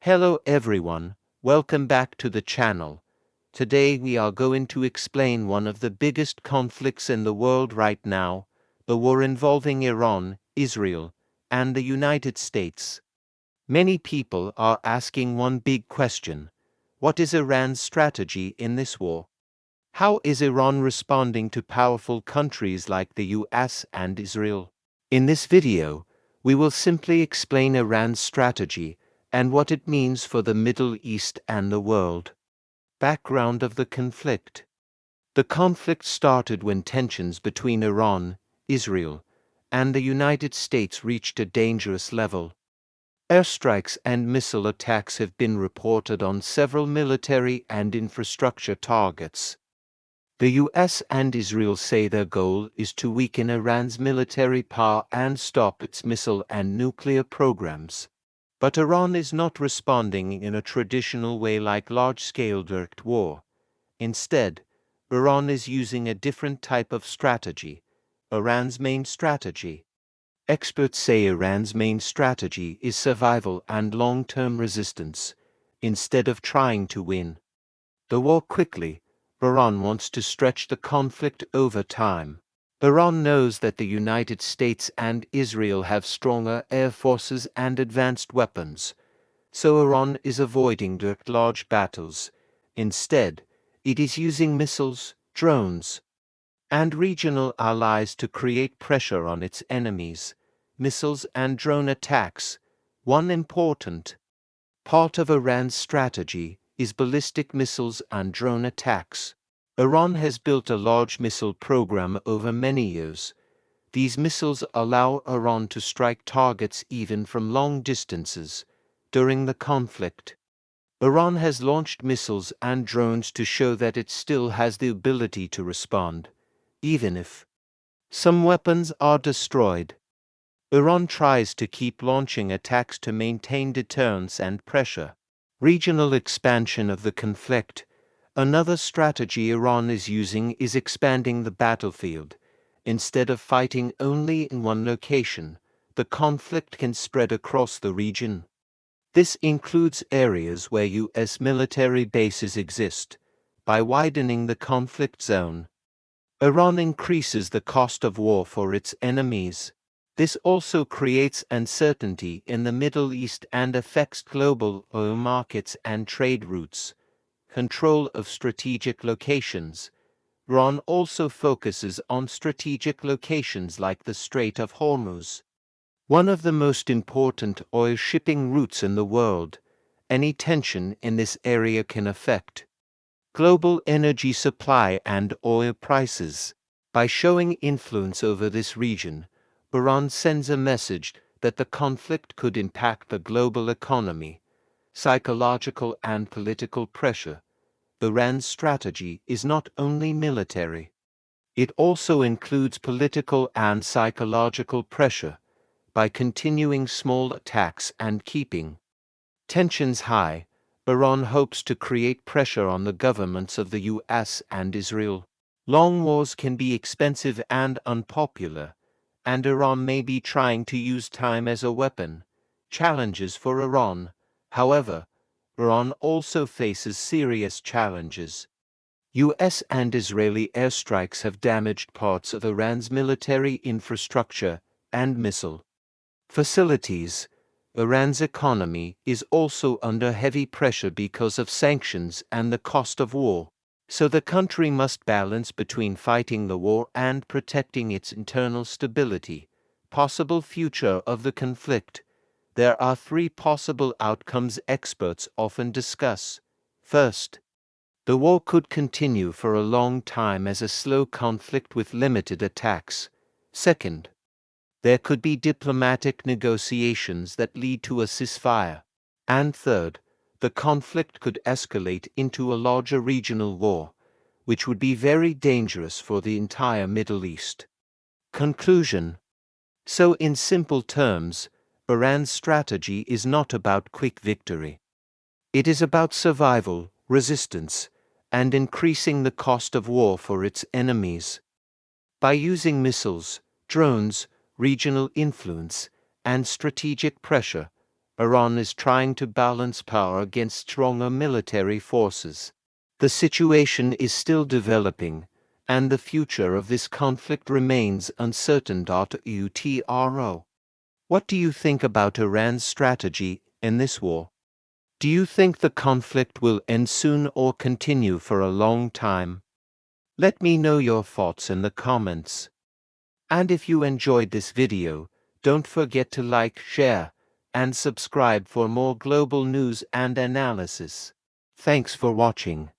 Hello everyone, welcome back to the channel. Today we are going to explain one of the biggest conflicts in the world right now, the war involving Iran, Israel, and the United States. Many people are asking one big question: what is Iran's strategy in this war? How is Iran responding to powerful countries like the US and Israel? In this video, we will simply explain Iran's strategy and what it means for the Middle East and the world. Background of the conflict. The conflict started when tensions between Iran, Israel, and the United States reached a dangerous level. Airstrikes and missile attacks have been reported on several military and infrastructure targets. The US and Israel say their goal is to weaken Iran's military power and stop its missile and nuclear programs. But Iran is not responding in a traditional way like large-scale direct war. Instead, Iran is using a different type of strategy, Iran's main strategy. Experts say Iran's main strategy is survival and long-term resistance, instead of trying to win the war quickly. Iran wants to stretch the conflict over time. Iran knows that the United States and Israel have stronger air forces and advanced weapons, so Iran is avoiding direct large battles. Instead, it is using missiles, drones, and regional allies to create pressure on its enemies. Missiles and drone attacks. One important part of Iran's strategy is ballistic missiles and drone attacks. Iran has built a large missile program over many years. These missiles allow Iran to strike targets even from long distances. During the conflict, Iran has launched missiles and drones to show that it still has the ability to respond, even if some weapons are destroyed. Iran tries to keep launching attacks to maintain deterrence and pressure. Regional expansion of the conflict. Another strategy Iran is using is expanding the battlefield. Instead of fighting only in one location, the conflict can spread across the region. This includes areas where US military bases exist. By widening the conflict zone, Iran increases the cost of war for its enemies. This also creates uncertainty in the Middle East and affects global oil markets and trade routes. Control of strategic locations. Iran also focuses on strategic locations like the Strait of Hormuz, one of the most important oil shipping routes in the world. Any tension in this area can affect global energy supply and oil prices. By showing influence over this region, Iran sends a message that the conflict could impact the global economy. Psychological and political pressure. Iran's strategy is not only military. It also includes political and psychological pressure. By continuing small attacks and keeping tensions high, Iran hopes to create pressure on the governments of the US and Israel. Long wars can be expensive and unpopular, and Iran may be trying to use time as a weapon. Challenges for Iran. However, Iran also faces serious challenges. US and Israeli airstrikes have damaged parts of Iran's military infrastructure and missile facilities. Iran's economy is also under heavy pressure because of sanctions and the cost of war. So the country must balance between fighting the war and protecting its internal stability. Possible future of the conflict. There are three possible outcomes experts often discuss. First, the war could continue for a long time as a slow conflict with limited attacks. Second, there could be diplomatic negotiations that lead to a ceasefire. And third, the conflict could escalate into a larger regional war, which would be very dangerous for the entire Middle East. Conclusion. So in simple terms, Iran's strategy is not about quick victory. It is about survival, resistance, and increasing the cost of war for its enemies. By using missiles, drones, regional influence, and strategic pressure, Iran is trying to balance power against stronger military forces. The situation is still developing, and the future of this conflict remains uncertain. Utro. What do you think about Iran's strategy in this war? Do you think the conflict will end soon or continue for a long time? Let me know your thoughts in the comments. And if you enjoyed this video, don't forget to like, share, and subscribe for more global news and analysis. Thanks for watching.